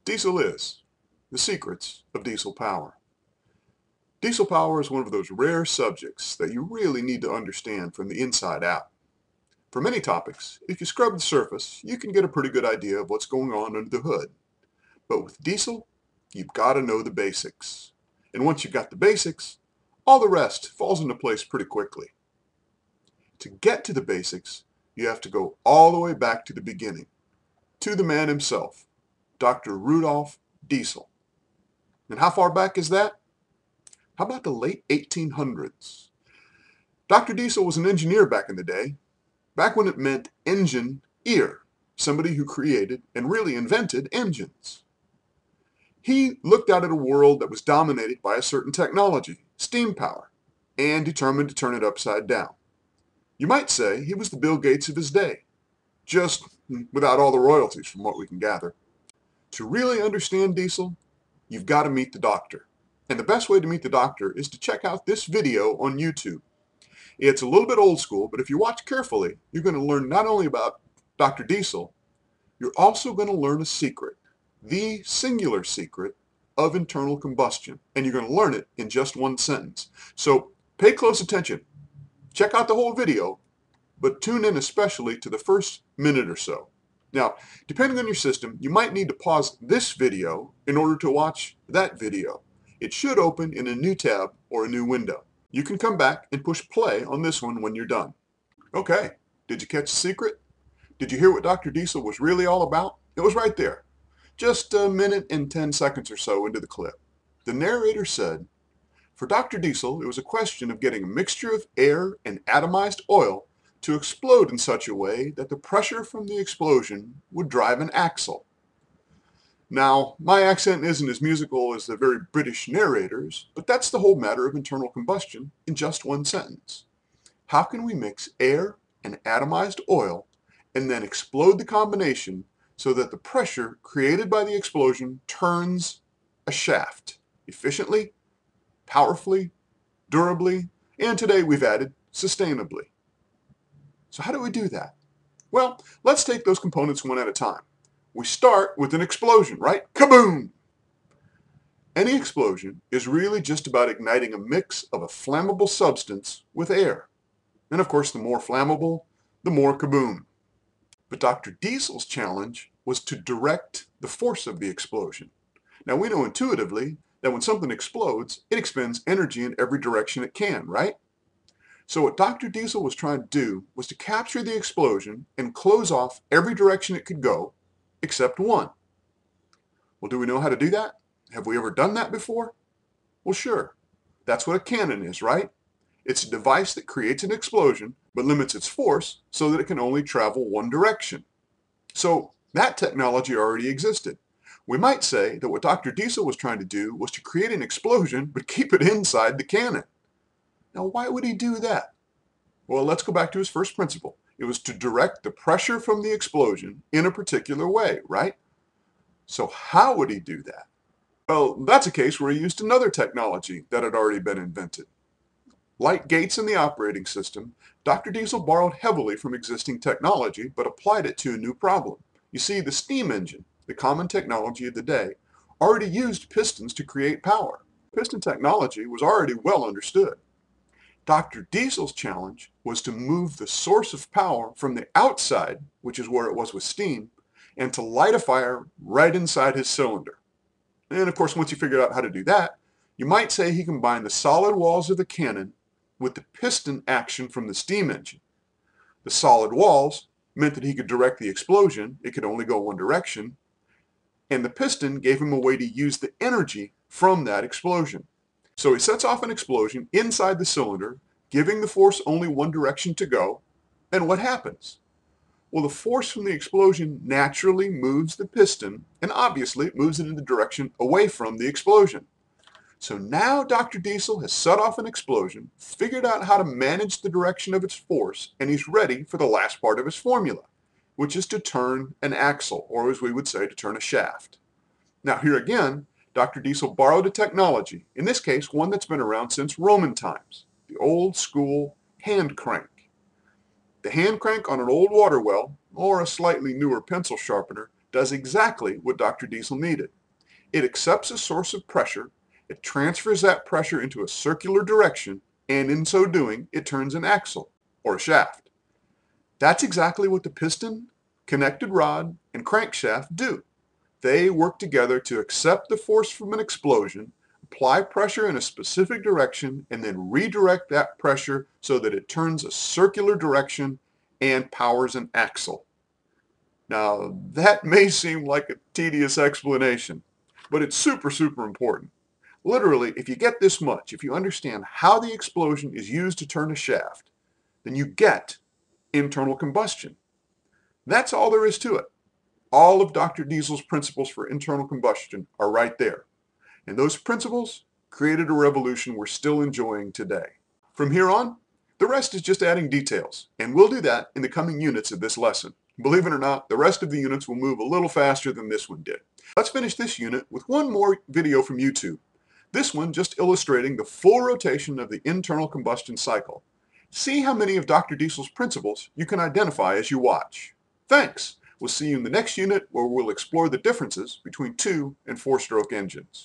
Diesel is the secrets of diesel power. Diesel power is one of those rare subjects that you really need to understand from the inside out. For many topics, if you scrub the surface, you can get a pretty good idea of what's going on under the hood. But with diesel, you've got to know the basics. And once you've got the basics, all the rest falls into place pretty quickly. To get to the basics, you have to go all the way back to the beginning, to the man himself, Dr. Rudolf Diesel. And how far back is that? How about the late 1800s? Dr. Diesel was an engineer back in the day, back when it meant engineer, somebody who created and really invented engines. He looked out at a world that was dominated by a certain technology, steam power, and determined to turn it upside down. You might say he was the Bill Gates of his day, just without all the royalties from what we can gather. To really understand diesel, you've got to meet the doctor. And the best way to meet the doctor is to check out this video on YouTube. It's a little bit old school, but if you watch carefully, you're going to learn not only about Dr. Diesel, you're also going to learn a secret, the singular secret of internal combustion. And you're going to learn it in just one sentence. So pay close attention. Check out the whole video, but tune in especially to the first minute or so. Now, depending on your system, you might need to pause this video in order to watch that video. It should open in a new tab or a new window. You can come back and push play on this one when you're done. Okay, did you catch the secret? Did you hear what Dr. Diesel was really all about? It was right there, just a minute and 10 seconds or so into the clip. The narrator said, for Dr. Diesel, it was a question of getting a mixture of air and atomized oil to explode in such a way that the pressure from the explosion would drive an axle. Now, my accent isn't as musical as the very British narrators, but that's the whole matter of internal combustion in just one sentence. How can we mix air and atomized oil and then explode the combination so that the pressure created by the explosion turns a shaft efficiently, powerfully, durably, and today we've added sustainably. So how do we do that? Well, let's take those components one at a time. We start with an explosion, right? Kaboom! Any explosion is really just about igniting a mix of a flammable substance with air. And of course, the more flammable, the more kaboom. But Dr. Diesel's challenge was to direct the force of the explosion. Now we know intuitively that when something explodes, it expends energy in every direction it can, right? So what Dr. Diesel was trying to do was to capture the explosion and close off every direction it could go, except one. Well, do we know how to do that? Have we ever done that before? Well, sure. That's what a cannon is, right? It's a device that creates an explosion, but limits its force so that it can only travel one direction. So that technology already existed. We might say that what Dr. Diesel was trying to do was to create an explosion, but keep it inside the cannon. Now, why would he do that? Well, let's go back to his first principle. It was to direct the pressure from the explosion in a particular way, right? So how would he do that? Well, that's a case where he used another technology that had already been invented. Like Gates in the operating system, Dr. Diesel borrowed heavily from existing technology, but applied it to a new problem. You see, the steam engine, the common technology of the day, already used pistons to create power. Piston technology was already well understood. Dr. Diesel's challenge was to move the source of power from the outside, which is where it was with steam, and to light a fire right inside his cylinder. And of course, once you figured out how to do that, you might say he combined the solid walls of the cannon with the piston action from the steam engine. The solid walls meant that he could direct the explosion. It could only go one direction. And the piston gave him a way to use the energy from that explosion. So he sets off an explosion inside the cylinder, giving the force only one direction to go. And what happens? Well, the force from the explosion naturally moves the piston, and obviously it moves it in the direction away from the explosion. So now Dr. Diesel has set off an explosion, figured out how to manage the direction of its force, and he's ready for the last part of his formula, which is to turn an axle, or as we would say, to turn a shaft. Now here again, Dr. Diesel borrowed a technology, in this case one that's been around since Roman times, the old school hand crank. The hand crank on an old water well, or a slightly newer pencil sharpener, does exactly what Dr. Diesel needed. It accepts a source of pressure, it transfers that pressure into a circular direction, and in so doing, it turns an axle, or a shaft. That's exactly what the piston, connected rod, and crankshaft do. They work together to accept the force from an explosion, apply pressure in a specific direction, and then redirect that pressure so that it turns a circular direction and powers an axle. Now, that may seem like a tedious explanation, but it's super, super important. Literally, if you get this much, if you understand how the explosion is used to turn a shaft, then you get internal combustion. That's all there is to it. All of Dr. Diesel's principles for internal combustion are right there. And those principles created a revolution we're still enjoying today. From here on, the rest is just adding details, and we'll do that in the coming units of this lesson. Believe it or not, the rest of the units will move a little faster than this one did. Let's finish this unit with one more video from YouTube. This one just illustrating the full rotation of the internal combustion cycle. See how many of Dr. Diesel's principles you can identify as you watch. Thanks! We'll see you in the next unit where we'll explore the differences between 2- and 4-stroke engines.